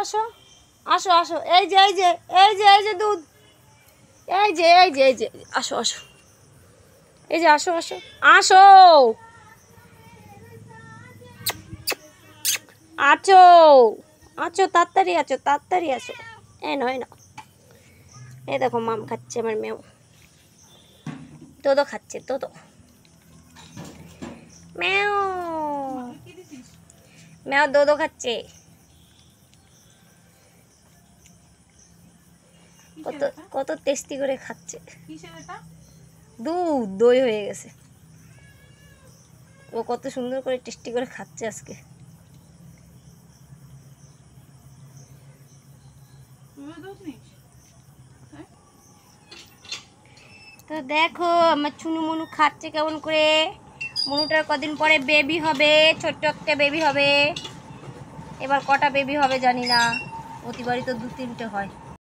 আসো আসো আসো, এই যে এই যে এই যে এই যে দুধ, এই যে এই যে এই যে, আসো আসো, এই যে আসো আসো আসো, আছো আছো, তাড়াতাড়ি আছো, তাড়াতাড়ি আছো। এই নয় না, এই দেখো মাম খাচ্ছে আমার মেয়েও, তোদো খাচ্ছে, তোদো মেও, মেও দোদো খাচ্ছে। কত কত টেস্টি করে খাচ্ছে। দুধ দই হয়ে গেছে। ও কত সুন্দর করে টেস্টি করে খাচ্ছে আজকে। তো দেখো আমার চুনু মনু খাচ্ছে কেমন করে। মনুটার কদিন পরে বেবি হবে, ছোট্ট একটা বেবি হবে। এবার কটা বেবি হবে জানি না, প্রতিবারই তো 2-3টে হয়।